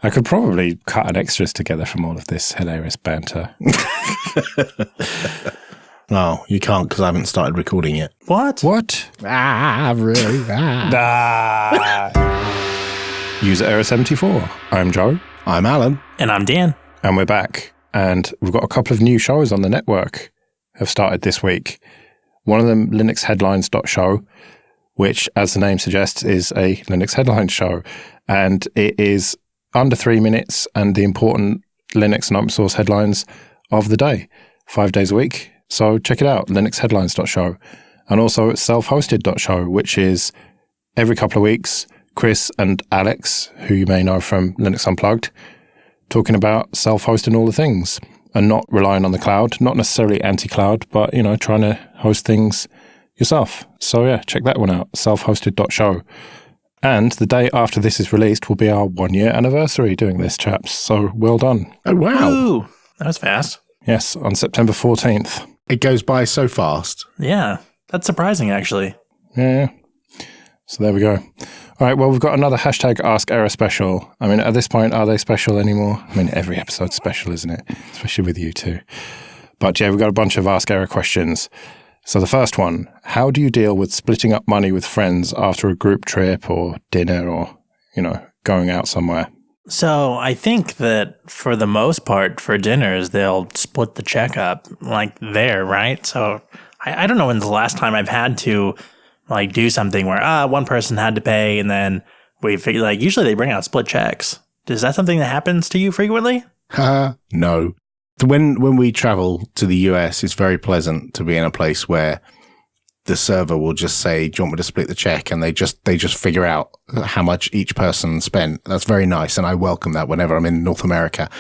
I could probably cut an extras together from all of this hilarious banter. No, you can't because I haven't started recording yet. What? Really? User error 74. I'm Joe. I'm Alan. And I'm Dan. And we're back. And we've got a couple of new shows on the network have started this week. One of them, linuxheadlines.show, which, as the name suggests, is a Linux headlines show. And it is under 3 minutes and the important Linux and open source headlines of the day, 5 days a week. So check it out, linuxheadlines.show. And also self-hosted.show, which is every couple of weeks, Chris and Alex, who you may know from Linux Unplugged, talking about self-hosting all the things and not relying on the cloud, not necessarily anti-cloud, but, you know, trying to host things yourself. So yeah, check that one out, self-hosted.show. And the day after this is released will be our 1 year anniversary doing this, chaps. So well done. Oh, wow. Ooh, that was fast. Yes, on September 14th. It goes by so fast. Yeah, that's surprising, actually. Yeah. So there we go. All right, well, we've got another hashtag Ask Error special. I mean, at this point, are they special anymore? I mean, every episode's special, isn't it? Especially with you two. But yeah, we've got a bunch of Ask Error questions. So the first one, how do you deal with splitting up money with friends after a group trip or dinner or, you know, going out somewhere? So I think that for the most part, for dinners, they'll split the check up like there, right? So I don't know when's the last time I've had to like do something where one person had to pay and then we figure, like, usually they bring out split checks. Is that something that happens to you frequently? No. When we travel to the US, it's very pleasant to be in a place where the server will just say, do you want me to split the check? And they just figure out how much each person spent. That's very nice. And I welcome that whenever I'm in North America.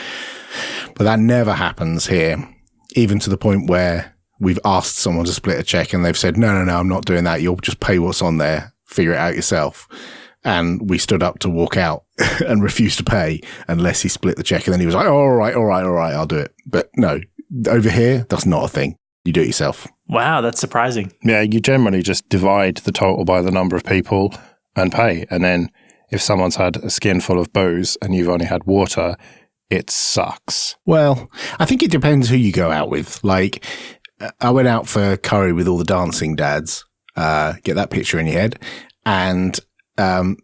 But that never happens here, even to the point where we've asked someone to split a check and they've said, no, I'm not doing that. You'll just pay what's on there. Figure it out yourself. And we stood up to walk out and refused to pay unless he split the check. And then he was like, all right, I'll do it. But no, over here, that's not a thing. You do it yourself. Wow, that's surprising. Yeah, you generally just divide the total by the number of people and pay. And then if someone's had a skin full of booze and you've only had water, it sucks. Well, I think it depends who you go out with. Like, I went out for curry with all the dancing dads. Get that picture in your head. And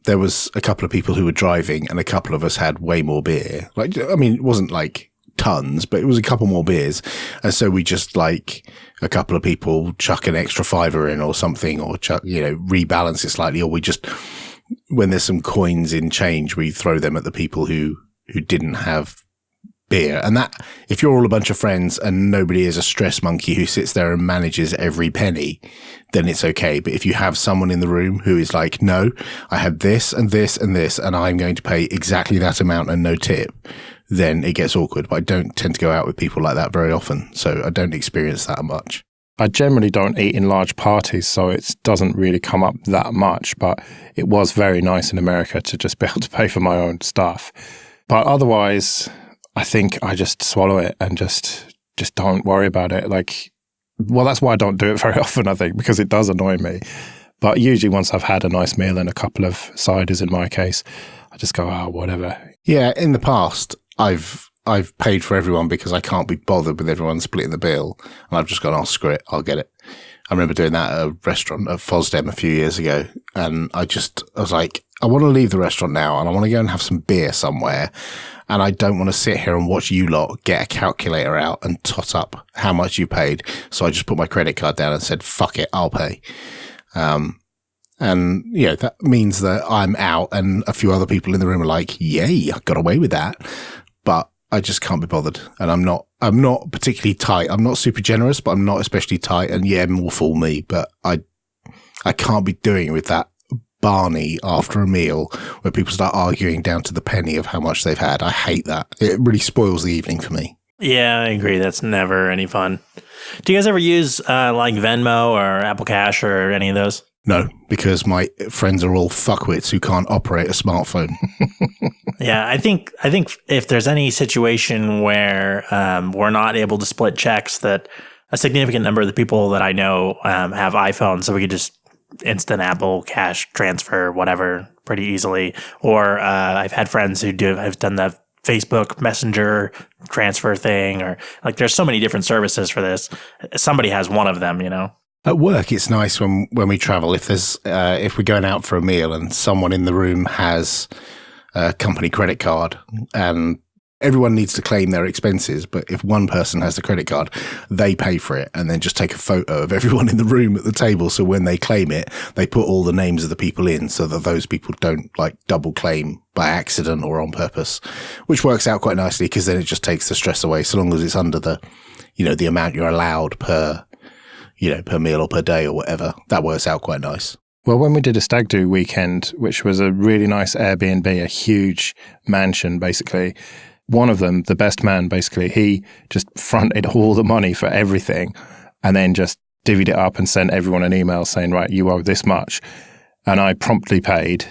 there was a couple of people who were driving and a couple of us had way more beer. Like, I mean, it wasn't like tons, but it was a couple more beers. And so we just, like, a couple of people chuck an extra $5 in or something, or chuck, you know, rebalance it slightly, or we just, when there's some coins in change, we throw them at the people who didn't have beer. And that, if you're all a bunch of friends and nobody is a stress monkey who sits there and manages every penny, then it's okay. But if you have someone in the room who is like, no, I had this and this and this, and I'm going to pay exactly that amount and no tip, then it gets awkward. But I don't tend to go out with people like that very often, so I don't experience that much. I generally don't eat in large parties, so it doesn't really come up that much, but it was very nice in America to just be able to pay for my own stuff. But otherwise, I think I just swallow it and just don't worry about it. Like, well, that's why I don't do it very often, I think, because it does annoy me. But usually once I've had a nice meal and a couple of ciders in my case, I just go, whatever. Yeah, in the past, I've paid for everyone because I can't be bothered with everyone splitting the bill. And I've just gone, screw it, I'll get it. I remember doing that at a restaurant at FOSS a few years ago. And I was like, I want to leave the restaurant now and I want to go and have some beer somewhere. And I don't want to sit here and watch you lot get a calculator out and tot up how much you paid. So I just put my credit card down and said, fuck it, I'll pay. And yeah, that means that I'm out and a few other people in the room are like, yay, I got away with that. But I just can't be bothered. And I'm not particularly tight. I'm not super generous, but I'm not especially tight. And yeah, more fool me, but I can't be doing it with that Barney after a meal where people start arguing down to the penny of how much they've had. I hate that. It really spoils the evening for me. Yeah, I agree. That's never any fun. Do you guys ever use like Venmo or Apple Cash or any of those? No, because my friends are all fuckwits who can't operate a smartphone. Yeah, I think if there's any situation where we're not able to split checks, that a significant number of the people that I know have iPhones, so we could just instant Apple Cash transfer, whatever, pretty easily. Or I've had friends who have done the Facebook Messenger transfer thing, or like there's so many different services for this. Somebody has one of them, At work, it's nice when we travel. If we're going out for a meal and someone in the room has a company credit card, and everyone needs to claim their expenses, but if one person has the credit card, they pay for it and then just take a photo of everyone in the room at the table. So when they claim it, they put all the names of the people in so that those people don't like double claim by accident or on purpose, which works out quite nicely because then it just takes the stress away. So long as it's under the, the amount you're allowed per meal or per day or whatever, that works out quite nice. Well, when we did a stag do weekend, which was a really nice Airbnb, a huge mansion, basically, one of them, the best man, basically, he just fronted all the money for everything and then just divvied it up and sent everyone an email saying, right, you owe this much. And I promptly paid.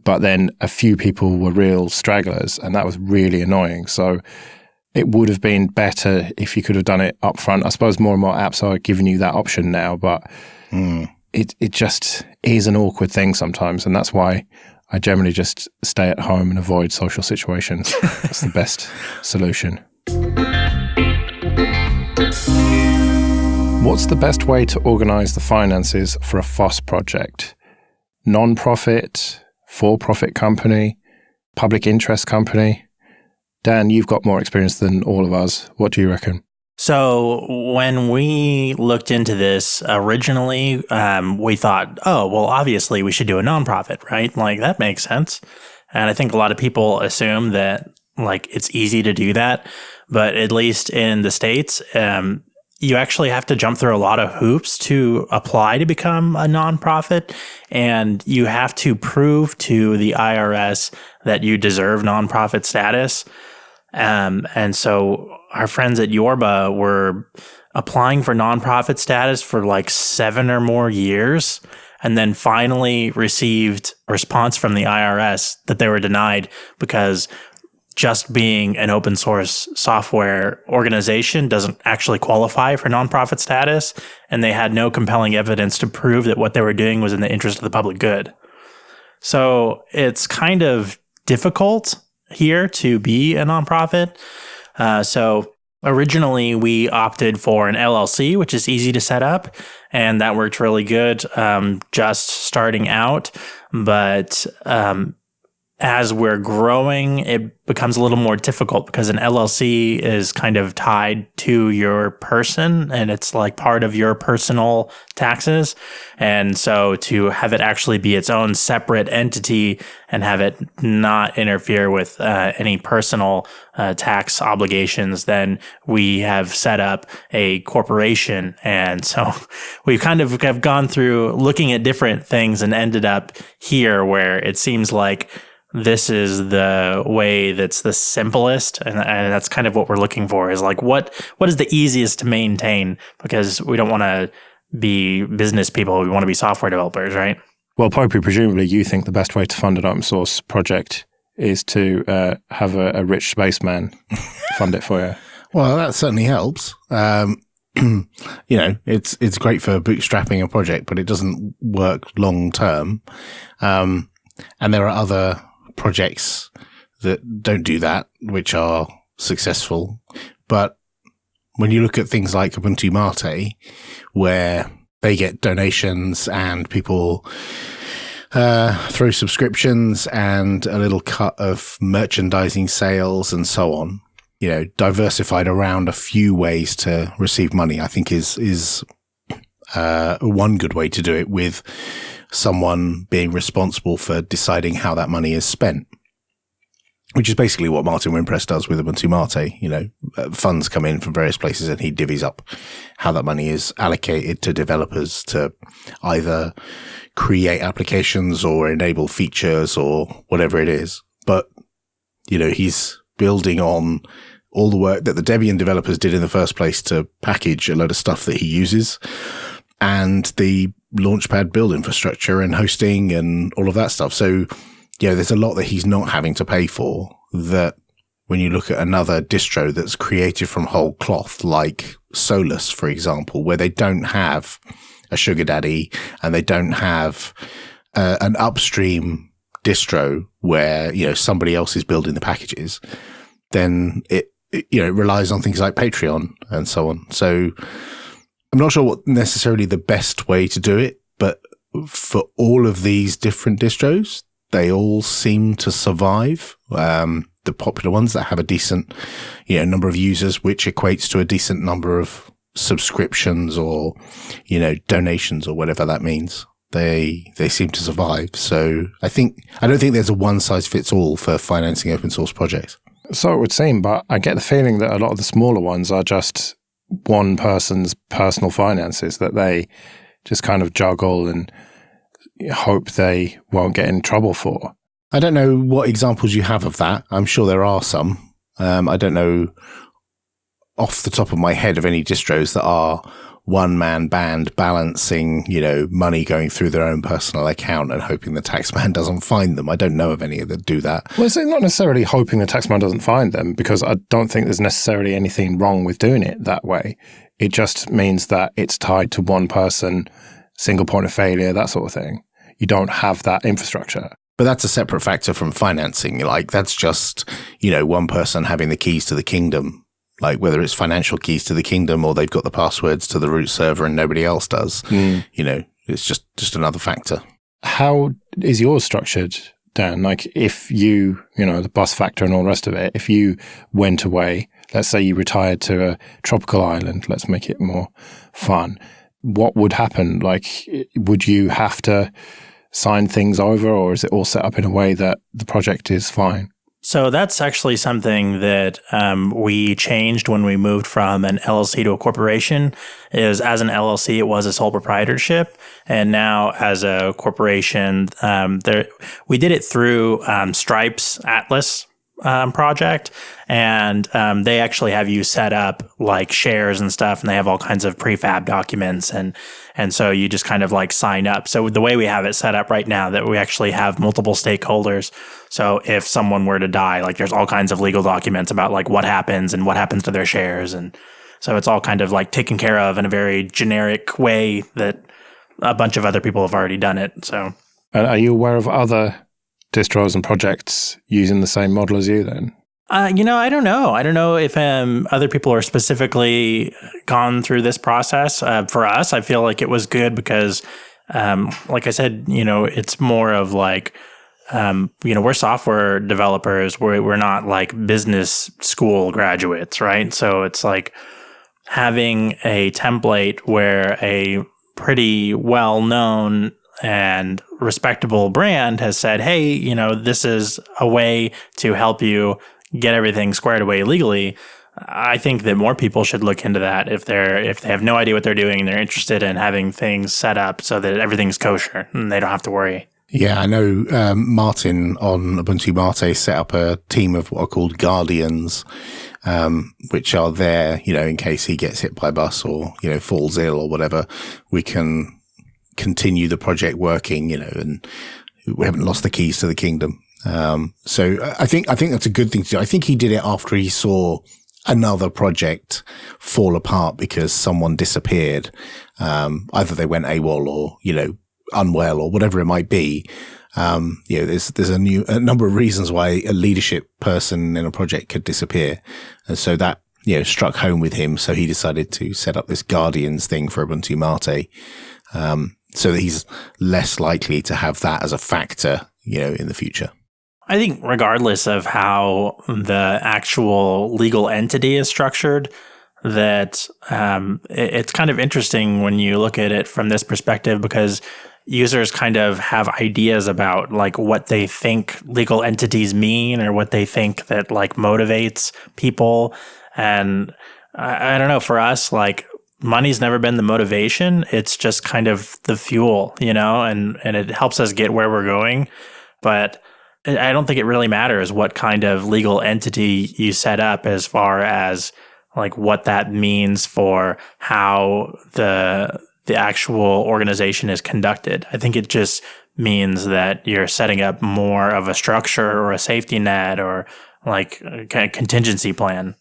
But then a few people were real stragglers, and that was really annoying. So it would have been better if you could have done it up front. I suppose more and more apps are giving you that option now, but it just is an awkward thing sometimes. And that's why I generally just stay at home and avoid social situations. That's the best solution. What's the best way to organise the finances for a FOSS project? Non-profit, for-profit company, public interest company? Dan, you've got more experience than all of us. What do you reckon? So when we looked into this originally, we thought, oh, well, obviously we should do a nonprofit, right? Like that makes sense. And I think a lot of people assume that like it's easy to do that. But at least in the States, you actually have to jump through a lot of hoops to apply to become a nonprofit. And you have to prove to the IRS that you deserve nonprofit status. And so our friends at Yorba were applying for nonprofit status for like 7 or more years, and then finally received a response from the IRS that they were denied because just being an open source software organization doesn't actually qualify for nonprofit status. And they had no compelling evidence to prove that what they were doing was in the interest of the public good. So it's kind of difficult here to be a nonprofit. So originally we opted for an LLC, which is easy to set up, and that worked really good just starting out. But as we're growing, it becomes a little more difficult because an LLC is kind of tied to your person and it's like part of your personal taxes. And so to have it actually be its own separate entity and have it not interfere with any personal tax obligations, then we have set up a corporation. And so we kind of have gone through looking at different things and ended up here where it seems like this is the way that's the simplest. And that's kind of what we're looking for is like, what is the easiest to maintain? Because we don't want to be business people. We want to be software developers, right? Well, Popey, presumably you think the best way to fund an open source project is to have a rich spaceman fund it for you. Well, that certainly helps. It's great for bootstrapping a project, but it doesn't work long term. And there are other projects that don't do that, which are successful. But when you look at things like Ubuntu Mate, where they get donations and people throw subscriptions and a little cut of merchandising sales and so on, diversified around a few ways to receive money, I think is one good way to do it, with someone being responsible for deciding how that money is spent, which is basically what Martin Wimpress does with Ubuntu Mate. Funds come in from various places and he divvies up how that money is allocated to developers to either create applications or enable features or whatever it is. But, he's building on all the work that the Debian developers did in the first place to package a load of stuff that he uses, and the Launchpad build infrastructure and hosting and all of that stuff. So, there's a lot that he's not having to pay for, that when you look at another distro that's created from whole cloth, like Solus, for example, where they don't have a sugar daddy and they don't have an upstream distro where, somebody else is building the packages, then it relies on things like Patreon and so on. So I'm not sure what necessarily the best way to do it, but for all of these different distros, they all seem to survive. The popular ones that have a decent, number of users, which equates to a decent number of subscriptions or, donations or whatever that means. They seem to survive. So I don't think there's a one size fits all for financing open source projects. So it would seem, but I get the feeling that a lot of the smaller ones are just one person's personal finances that they just kind of juggle and hope they won't get in trouble for. I don't know what examples you have of that. I'm sure there are some. I don't know off the top of my head of any distros that are one-man band balancing, money going through their own personal account and hoping the taxman doesn't find them. I don't know of any that do that. Well, it's not necessarily hoping the taxman doesn't find them, because I don't think there's necessarily anything wrong with doing it that way. It just means that it's tied to one person, single point of failure, that sort of thing. You don't have that infrastructure. But that's a separate factor from financing. Like, that's just, one person having the keys to the kingdom. Like, whether it's financial keys to the kingdom or they've got the passwords to the root server and nobody else does, it's just another factor. How is yours structured, Dan? Like, if you, the bus factor and all the rest of it, if you went away, let's say you retired to a tropical island, let's make it more fun, what would happen? Like, would you have to sign things over, or is it all set up in a way that the project is fine? So that's actually something that we changed when we moved from an LLC to a corporation. Is as an LLC, it was a sole proprietorship, and now as a corporation, we did it through Stripe's Atlas project, and they actually have you set up like shares and stuff, and they have all kinds of prefab documents, and so you just kind of like sign up. So the way we have it set up right now, that we actually have multiple stakeholders. So if someone were to die, like there's all kinds of legal documents about like what happens and what happens to their shares, and so it's all kind of like taken care of in a very generic way that a bunch of other people have already done it. So, are you aware of other distros and projects using the same model as you then? I don't know. I don't know if other people are specifically gone through this process. For us, I feel like it was good because, like I said, it's more of like, we're software developers. We're not like business school graduates, right? So it's like having a template where a pretty well-known and respectable brand has said, hey, this is a way to help you get everything squared away legally. I think that more people should look into that if they have no idea what they're doing and they're interested in having things set up so that everything's kosher and they don't have to worry. Yeah, I know Martin on Ubuntu Mate set up a team of what are called guardians, which are there, in case he gets hit by a bus or, falls ill or whatever. We can continue the project working, and we haven't lost the keys to the kingdom. So I think that's a good thing to do. I think he did it after he saw another project fall apart because someone disappeared. Either they went AWOL or, unwell or whatever it might be. There's a number of reasons why a leadership person in a project could disappear. And so that, struck home with him. So he decided to set up this Guardians thing for Ubuntu Mate. So that he's less likely to have that as a factor, in the future. I think regardless of how the actual legal entity is structured, that it's kind of interesting when you look at it from this perspective, because users kind of have ideas about like what they think legal entities mean or what they think that like motivates people. And I don't know, for us, like, money's never been the motivation. It's just kind of the fuel, and it helps us get where we're going. But I don't think it really matters what kind of legal entity you set up as far as like what that means for how the actual organization is conducted. I think it just means that you're setting up more of a structure or a safety net or like a contingency plan.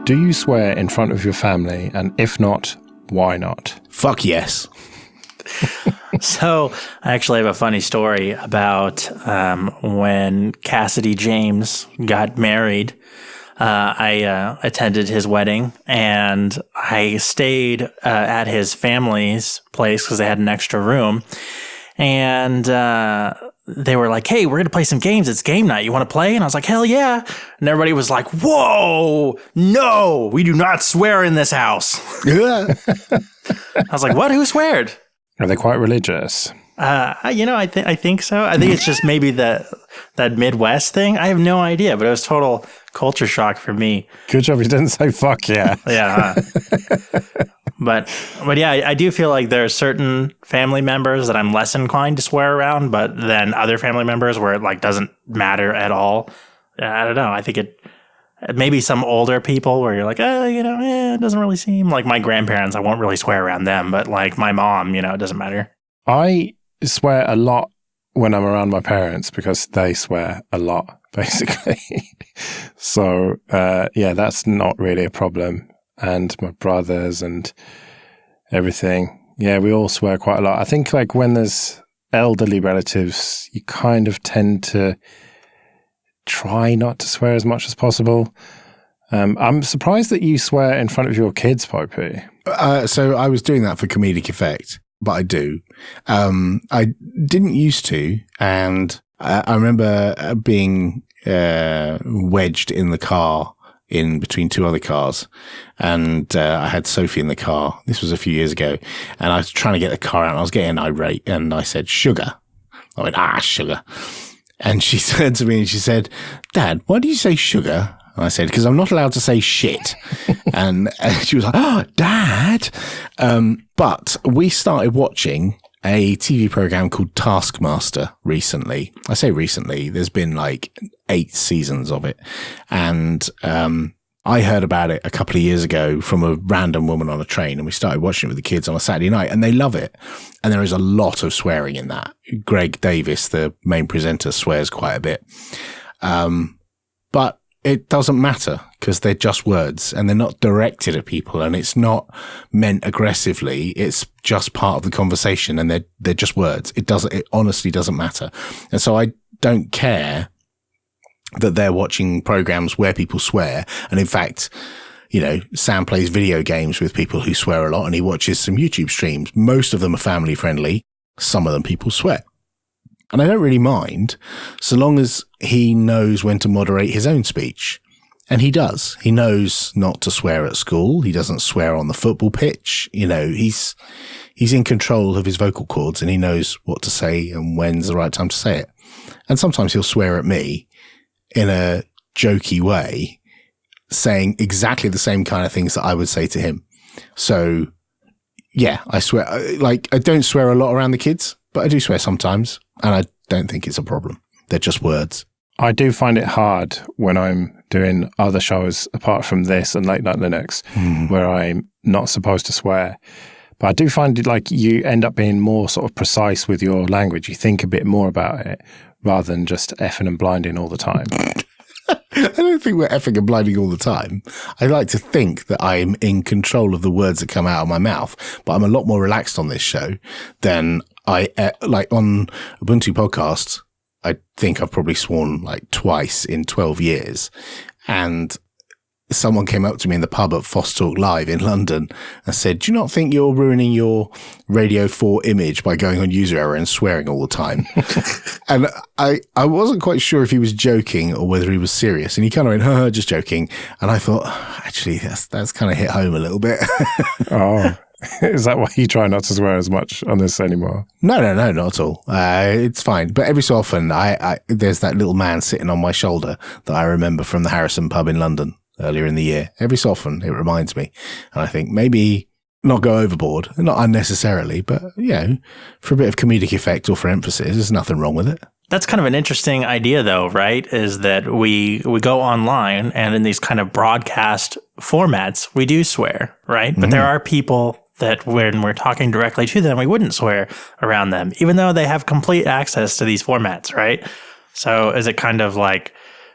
Do you swear in front of your family? And if not, why not? Fuck yes. So I actually have a funny story about when Cassidy James got married. I attended his wedding, and I stayed at his family's place because they had an extra room. And they were like, "Hey, we're going to play some games. It's game night. You want to play?" And I was like, "Hell yeah." And everybody was like, "Whoa, no, we do not swear in this house." I was like, "What? Who sweared?" Are they quite religious? I think so. I think it's just maybe that Midwest thing. I have no idea, but it was total culture shock for me. Good job you didn't say fuck yeah. Yeah. But yeah, I do feel like there are certain family members that I'm less inclined to swear around, but then other family members where it like doesn't matter at all. I don't know. I think it maybe some older people where you're like, it doesn't really seem like my grandparents. I won't really swear around them, but like my mom, it doesn't matter. I swear a lot when I'm around my parents because they swear a lot, basically. So, that's not really a problem. And my brothers and everything. Yeah, we all swear quite a lot. I think like when there's elderly relatives, you kind of tend to try not to swear as much as possible. I'm surprised that you swear in front of your kids, Popey. So I was doing that for comedic effect, but I do. I didn't used to, and I remember being wedged in the car in between two other cars, and I had Sophie in the car. This was a few years ago, and I was trying to get the car out, and I was getting irate, and I said, "Sugar." I went, "Sugar." And she said to me, and she said, "Dad, why do you say sugar?" And I said, "Because I'm not allowed to say shit." and she was like, "Oh, Dad." But we started watching a TV program called Taskmaster recently. I say recently, there's been like 8 seasons of it. And I heard about it a couple of years ago from a random woman on a train, and we started watching it with the kids on a Saturday night, and they love it. And there is a lot of swearing in that. Greg Davis, the main presenter, swears quite a bit. But it doesn't matter because they're just words and they're not directed at people, and it's not meant aggressively. It's just part of the conversation, and they're just words. It honestly doesn't matter. And so I don't care that they're watching programs where people swear. And in fact, Sam plays video games with people who swear a lot, and he watches some YouTube streams. Most of them are family friendly. Some of them people swear. And I don't really mind, so long as he knows when to moderate his own speech. And he does. He knows not to swear at school. He doesn't swear on the football pitch. He's in control of his vocal cords, and he knows what to say and when's the right time to say it. And sometimes he'll swear at me in a jokey way, saying exactly the same kind of things that I would say to him. So, yeah, I swear. I don't swear a lot around the kids, but I do swear sometimes, and I don't think it's a problem. They're just words. I do find it hard when I'm doing other shows apart from this and Late Night Linux, where I'm not supposed to swear. But I do find it like you end up being more sort of precise with your language. You think a bit more about it rather than just effing and blinding all the time. I don't think we're effing and blinding all the time. I like to think that I'm in control of the words that come out of my mouth, but I'm a lot more relaxed on this show than I like on Ubuntu podcast. I think I've probably sworn like twice in 12 years. And someone came up to me in the pub at FOSS Talk Live in London and said, "Do you not think you're ruining your Radio 4 image by going on user error and swearing all the time?" And I wasn't quite sure if he was joking or whether he was serious. And he kind of went, "Huh, just joking." And I thought, actually, that's kind of hit home a little bit. Oh, is that why you try not to swear as much on this anymore? No, not at all. It's fine. But every so often, there's that little man sitting on my shoulder that I remember from the Harrison pub in London earlier in the year. Every so often, it reminds me. And I think maybe not go overboard, not unnecessarily, but, for a bit of comedic effect or for emphasis, there's nothing wrong with it. That's kind of an interesting idea, though, right? Is that we go online, and in these kind of broadcast formats, we do swear, right? But there are people that when we're talking directly to them, we wouldn't swear around them, even though they have complete access to these formats, right? So is it kind of like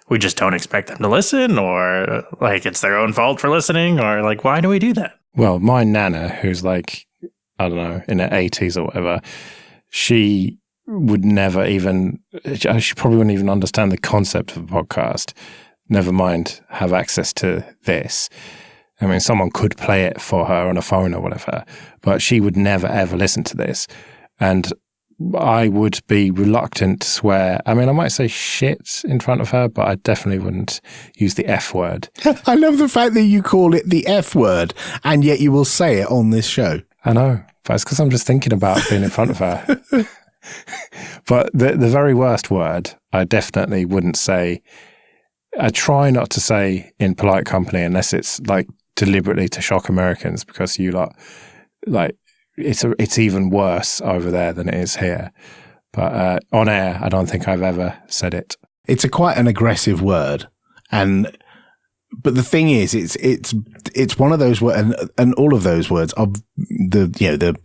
we just don't expect them to listen, or like it's their own fault for listening, or like, why do we do that? Well, my nana, who's like, I don't know, in her 80s or whatever, she would never even, she probably wouldn't even understand the concept of a podcast, never mind have access to this. I mean, someone could play it for her on a phone or whatever, but she would never, ever listen to this. And I would be reluctant to swear. I mean, I might say shit in front of her, but I definitely wouldn't use the F word. I love the fact that you call it the F word, and yet you will say it on this show. I know, but it's because I'm just thinking about being in front of her. But the very worst word, I definitely wouldn't say. I try not to say in polite company unless it's like deliberately to shock Americans, because you lot, like, it's even worse over there than it is here. But on air, I don't think I've ever said it. It's quite an aggressive word, but the thing is, it's one of those words, and all of those words are the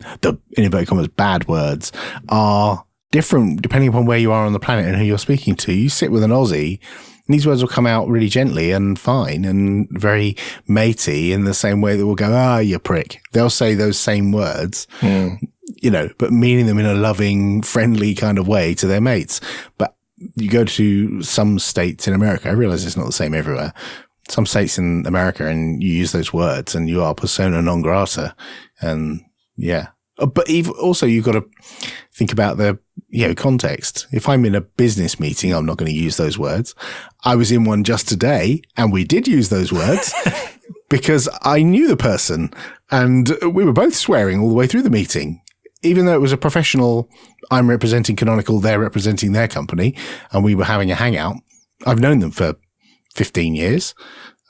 in inverted commas bad words are different depending upon where you are on the planet and who you're speaking to. You sit with an Aussie, and these words will come out really gently and fine and very matey, in the same way that we'll go, you prick. They'll say those same words, but meaning them in a loving, friendly kind of way to their mates. But you go to some states in America, I realize it's not the same everywhere. Some states in America, and you use those words and you are persona non grata. And yeah. But also you've got to think about the, context. If I'm in a business meeting, I'm not going to use those words. I was in one just today and we did use those words because I knew the person and we were both swearing all the way through the meeting. Even though it was a professional, I'm representing Canonical, they're representing their company, and we were having a hangout. I've known them for 15 years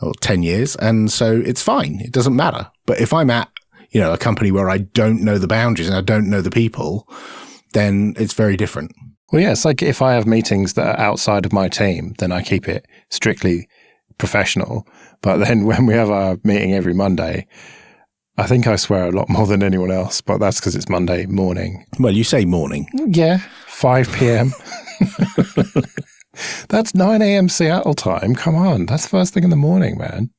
or 10 years. And so it's fine. It doesn't matter. But if I'm at, a company where I don't know the boundaries and I don't know the people, then it's very different. Well, yeah, it's like if I have meetings that are outside of my team, then I keep it strictly professional. But then when we have our meeting every Monday, I think I swear a lot more than anyone else, but that's because it's Monday morning. Well, you say morning. Yeah, 5 p.m. That's 9 a.m. Seattle time. Come on, that's first thing in the morning, man.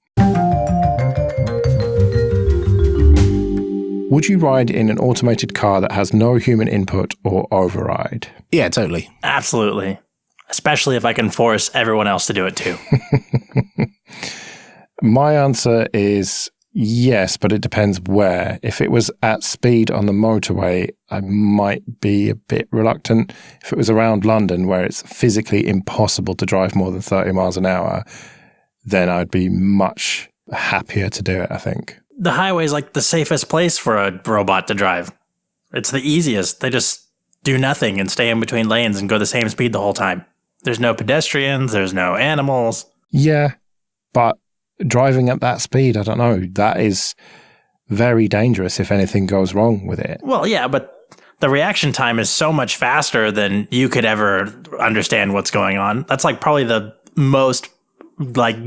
Would you ride in an automated car that has no human input or override? Yeah, totally. Absolutely. Especially if I can force everyone else to do it too. My answer is yes, but it depends where. If it was at speed on the motorway, I might be a bit reluctant. If it was around London, where it's physically impossible to drive more than 30 miles an hour, then I'd be much happier to do it, I think. The highway is like the safest place for a robot to drive. It's the easiest. They just do nothing and stay in between lanes and go the same speed the whole time. There's no pedestrians. There's no animals. Yeah, but driving at that speed, I don't know. That is very dangerous if anything goes wrong with it. Well, yeah, but the reaction time is so much faster than you could ever understand what's going on. That's like probably the most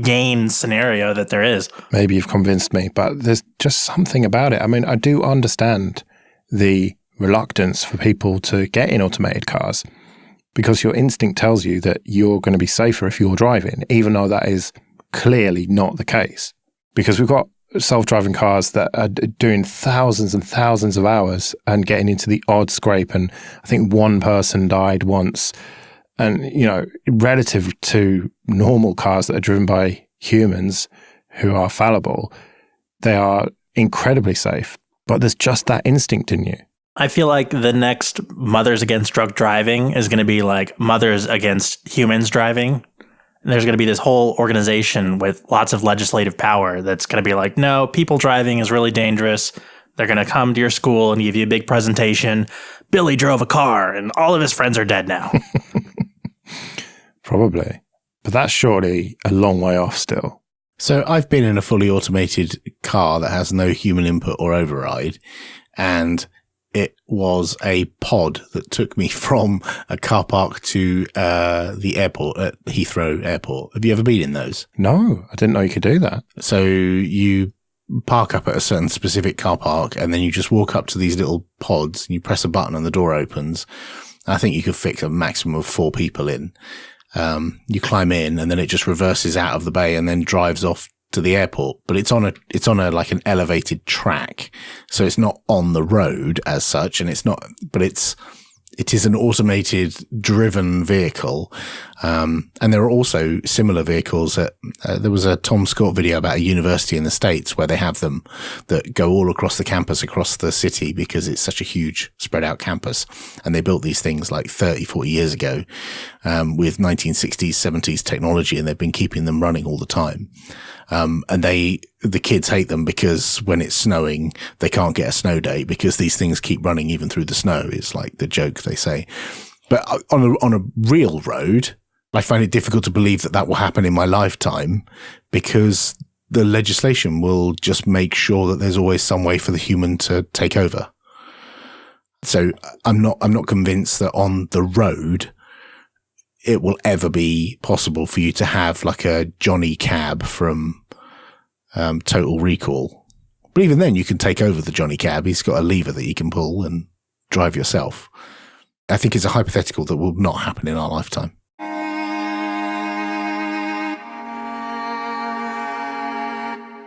gain scenario that there is. Maybe you've convinced me, but there's just something about it. I mean, I do understand the reluctance for people to get in automated cars because your instinct tells you that you're going to be safer if you're driving, even though that is clearly not the case. Because we've got self-driving cars that are doing thousands and thousands of hours and getting into the odd scrape. And I think one person died once. And, relative to normal cars that are driven by humans who are fallible, they are incredibly safe. But there's just that instinct in you. I feel like the next Mothers Against Drunk Driving is going to be like Mothers Against Humans Driving. And there's going to be this whole organization with lots of legislative power that's going to be like, no, people driving is really dangerous. They're going to come to your school and give you a big presentation. Billy drove a car and all of his friends are dead now. Probably. But that's surely a long way off still. So I've been in a fully automated car that has no human input or override, and it was a pod that took me from a car park to the airport at Heathrow Airport. Have you ever been in those? No, I didn't know you could do that. So you park up at a certain specific car park, and then you just walk up to these little pods, and you press a button and the door opens. I think you could fit a maximum of 4 people in. You climb in and then it just reverses out of the bay and then drives off to the airport. But it's on a like an elevated track. So it's not on the road as such. And it is an automated driven vehicle. And there are also similar vehicles there was a Tom Scott video about a university in the States where they have them that go all across the campus, across the city, because it's such a huge spread out campus. And they built these things like 30, 40 years ago, with 1960s, 70s technology, and they've been keeping them running all the time. And the kids hate them because when it's snowing, they can't get a snow day because these things keep running even through the snow. It's like the joke they say. But on a real road, I find it difficult to believe that will happen in my lifetime because the legislation will just make sure that there's always some way for the human to take over. So I'm not convinced that on the road it will ever be possible for you to have like a Johnny Cab from Total Recall. But even then you can take over the Johnny Cab. He's got a lever that you can pull and drive yourself. I think it's a hypothetical that will not happen in our lifetime.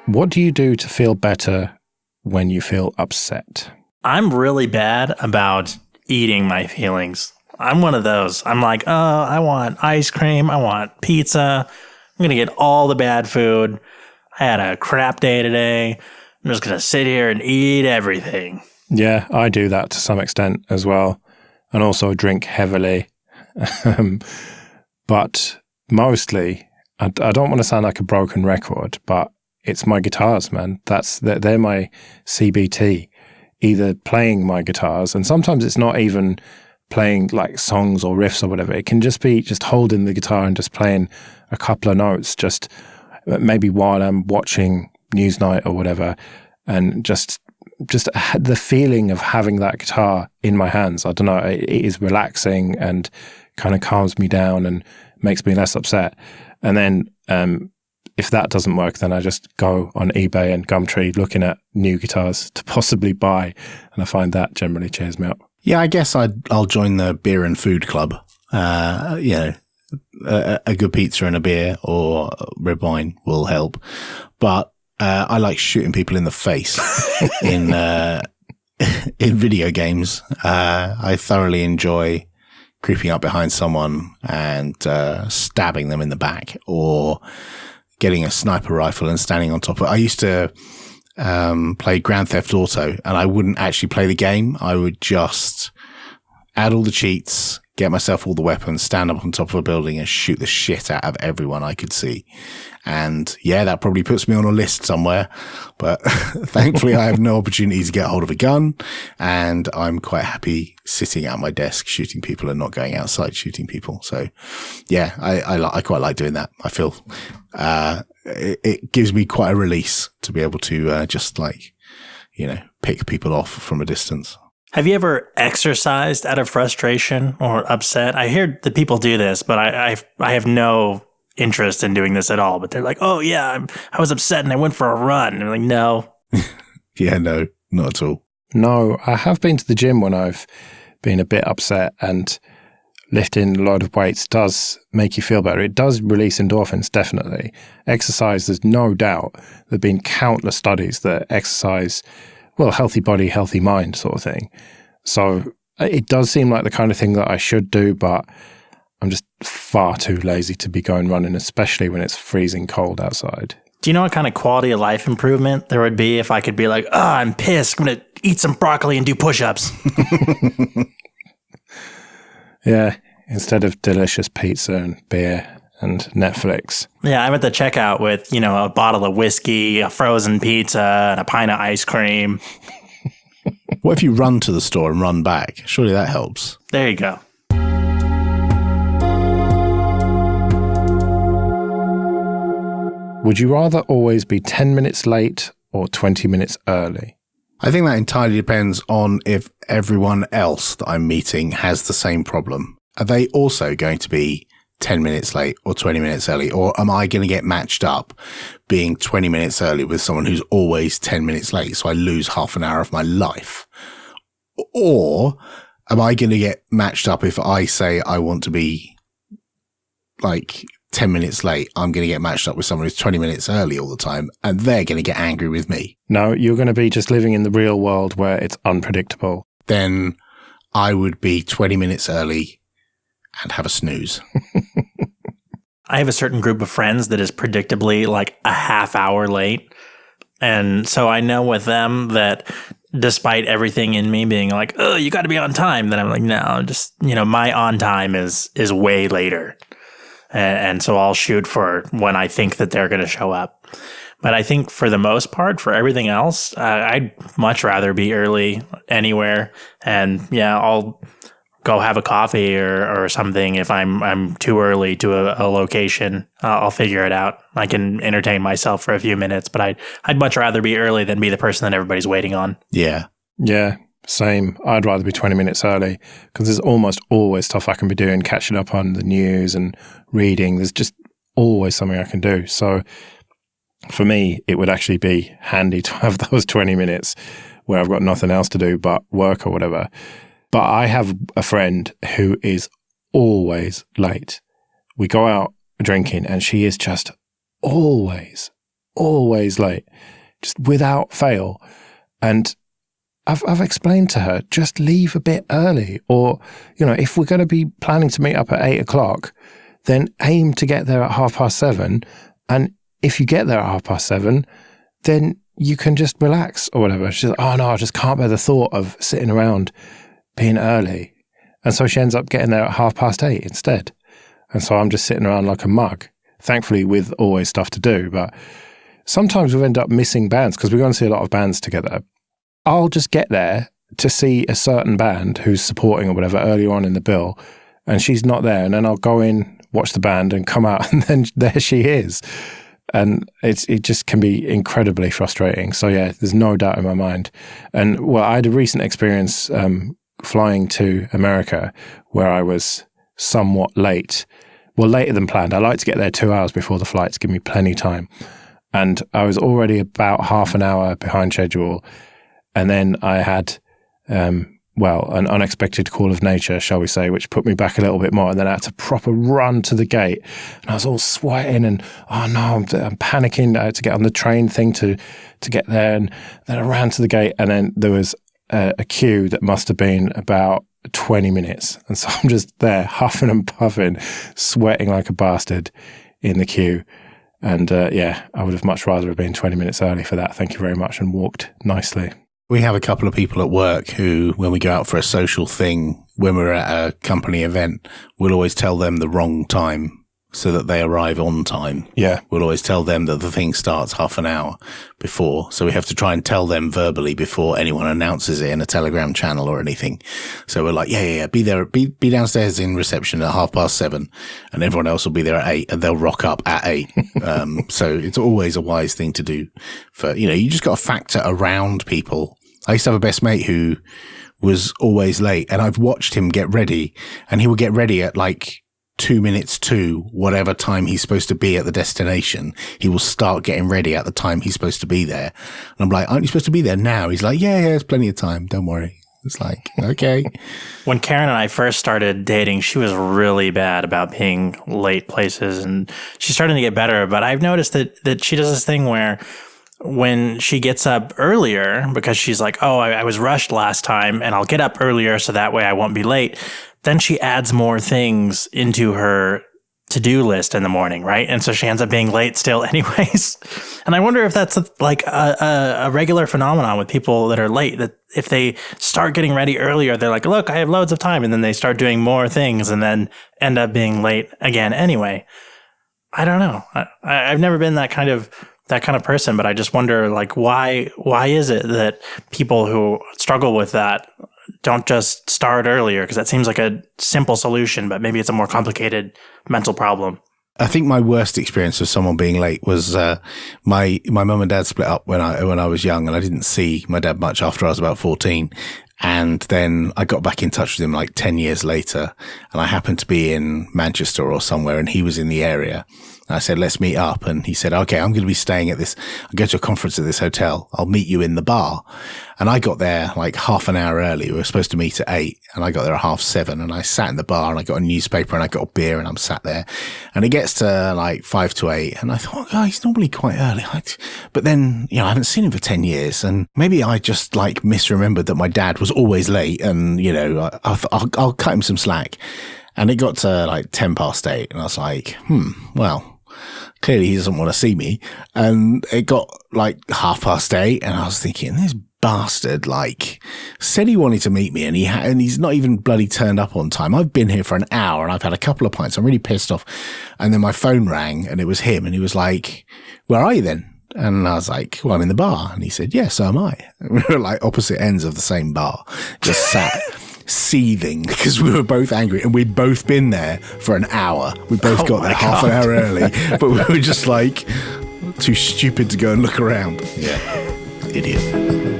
What do you do to feel better when you feel upset? I'm really bad about eating my feelings. I'm one of those. I'm like, oh, I want ice cream. I want pizza. I'm going to get all the bad food. I had a crap day today. I'm just going to sit here and eat everything. Yeah, I do that to some extent as well. And also drink heavily. But mostly, I don't want to sound like a broken record, but it's my guitars, man. They're my CBT. Either playing my guitars, and sometimes it's not even playing like songs or riffs or whatever. It can just be just holding the guitar and just playing a couple of notes, just maybe while I'm watching Newsnight or whatever, and just the feeling of having that guitar in my hands. I don't know, it is relaxing and kind of calms me down and makes me less upset. And then if that doesn't work, then I just go on eBay and Gumtree looking at new guitars to possibly buy, and I find that generally cheers me up. Yeah, I guess I'll join the beer and food club. A good pizza and a beer or red wine will help. But I like shooting people in the face in video games. I thoroughly enjoy creeping up behind someone and stabbing them in the back, or getting a sniper rifle and standing on top of it. I used to play Grand Theft Auto, and I wouldn't actually play the game. I would just add all the cheats, get myself all the weapons, stand up on top of a building and shoot the shit out of everyone I could see. And yeah, that probably puts me on a list somewhere, but thankfully I have no opportunity to get hold of a gun, and I'm quite happy sitting at my desk shooting people and not going outside shooting people. So yeah, I quite like doing that. I feel, it gives me quite a release to be able to, just like, pick people off from a distance. Have you ever exercised out of frustration or upset? I hear that people do this, but I have no interest in doing this at all. But they're like, oh yeah, I was upset and I went for a run. And I'm like, no. Yeah, no, not at all. No, I have been to the gym when I've been a bit upset, and lifting a load of weights does make you feel better. It does release endorphins, definitely. Exercise, there's no doubt. There have been countless studies that exercise, well, healthy body, healthy mind sort of thing. So it does seem like the kind of thing that I should do, but I'm just far too lazy to be going running, especially when it's freezing cold outside. Do you know what kind of quality of life improvement there would be if I could be like, oh, I'm pissed, I'm going to eat some broccoli and do push-ups? Yeah, instead of delicious pizza and beer and Netflix. Yeah, I'm at the checkout with, a bottle of whiskey, a frozen pizza, and a pint of ice cream. What if you run to the store and run back? Surely that helps. There you go. Would you rather always be 10 minutes late or 20 minutes early? I think that entirely depends on if everyone else that I'm meeting has the same problem. Are they also going to be 10 minutes late or 20 minutes early? Or am I going to get matched up being 20 minutes early with someone who's always 10 minutes late, so I lose half an hour of my life? Or am I going to get matched up if I say I want to be like 10 minutes late, I'm going to get matched up with someone who's 20 minutes early all the time, and they're going to get angry with me. No, you're going to be just living in the real world where it's unpredictable. Then I would be 20 minutes early and have a snooze. I have a certain group of friends that is predictably like a half hour late. And so I know with them that despite everything in me being like, oh, you got to be on time, then I'm like, no, just, my on time is way later. And so I'll shoot for when I think that they're going to show up. But I think for the most part, for everything else, I'd much rather be early anywhere. And yeah, I'll go have a coffee or something if I'm too early to a location. I'll figure it out. I can entertain myself for a few minutes, but I'd much rather be early than be the person that everybody's waiting on. Yeah. Yeah, same. I'd rather be 20 minutes early because there's almost always stuff I can be doing, catching up on the news and reading. There's just always something I can do. So for me, it would actually be handy to have those 20 minutes where I've got nothing else to do but work or whatever. But I have a friend who is always late. We go out drinking and she is just always late, just without fail. And I've explained to her, just leave a bit early. Or, if we're going to be planning to meet up at 8:00, then aim to get there at 7:30. And if you get there at 7:30, then you can just relax or whatever. She's like, oh no, I just can't bear the thought of sitting around being early. And so she ends up getting there at 8:30 instead. And so I'm just sitting around like a mug, thankfully with always stuff to do. But sometimes we've ended up missing bands because we go and see a lot of bands together. I'll just get there to see a certain band who's supporting or whatever earlier on in the bill, and she's not there. And then I'll go in, watch the band and come out, and then there she is. And it just can be incredibly frustrating. So yeah, there's no doubt in my mind. And well, I had a recent experience flying to America where I was somewhat late. Well, later than planned. I like to get there 2 hours before the flight to give me plenty of time. And I was already about half an hour behind schedule. And then I had, an unexpected call of nature, shall we say, which put me back a little bit more. And then I had to proper run to the gate. And I was all sweating and, oh no, I'm panicking. I had to get on the train thing to get there. And then I ran to the gate and then there was a queue that must have been about 20 minutes. And so I'm just there huffing and puffing, sweating like a bastard in the queue. And I would have much rather have been 20 minutes early for that. Thank you very much. And walked nicely. We have a couple of people at work who, when we go out for a social thing, when we're at a company event, we'll always tell them the wrong time so that they arrive on time. Yeah. We'll always tell them that the thing starts half an hour before. So we have to try and tell them verbally before anyone announces it in a Telegram channel or anything. So we're like, yeah, be there, be downstairs in reception at 7:30, and everyone else will be there at 8, and they'll rock up at 8. So it's always a wise thing to do for, you just got to factor around people. I used to have a best mate who was always late, and I've watched him get ready, and he would get ready at like 2 minutes to whatever time he's supposed to be at the destination. He will start getting ready at the time he's supposed to be there. And I'm like, aren't you supposed to be there now? He's like, yeah, there's plenty of time. Don't worry. It's like, okay. When Karen and I first started dating, she was really bad about being late places, and she's starting to get better. But I've noticed that she does this thing where when she gets up earlier, because she's like, oh, I was rushed last time and I'll get up earlier so that way I won't be late. Then she adds more things into her to-do list in the morning, right? And so she ends up being late still anyways. And I wonder if that's a regular phenomenon with people that are late, that if they start getting ready earlier, they're like, look, I have loads of time. And then they start doing more things and then end up being late again anyway. I don't know. I've never been that kind of person, but I just wonder, like, why is it that people who struggle with that don't just start earlier? Because that seems like a simple solution, but maybe it's a more complicated mental problem. I think my worst experience of someone being late was my mum and dad split up when I was young, and I didn't see my dad much after I was about 14. And then I got back in touch with him like 10 years later, and I happened to be in Manchester or somewhere, and he was in the area. I said, let's meet up. And he said, okay, I'm going to be staying at this, I'll go to a conference at this hotel. I'll meet you in the bar. And I got there like half an hour early. We were supposed to meet at 8 and I got there at 7:30 and I sat in the bar and I got a newspaper and I got a beer and I'm sat there and it gets to like 5 to 8 and I thought, oh, he's normally quite early. But then, I haven't seen him for 10 years and maybe I just like misremembered that my dad was always late and, I'll cut him some slack. And it got to like 8:10 and I was like, well, clearly he doesn't want to see me. And it got like 8:30 and I was thinking, this bastard said he wanted to meet me and he's not even bloody turned up on time. I've been here for an hour and I've had a couple of pints. I'm really pissed off. And then my phone rang and it was him and he was like, where are you then? And I was like, well, I'm in the bar. And he said, yeah, so am I. And we were like opposite ends of the same bar, just sat seething because we were both angry and we'd both been there for an hour. We both got there half an hour early, but we were just like too stupid to go and look around. Yeah. Idiot.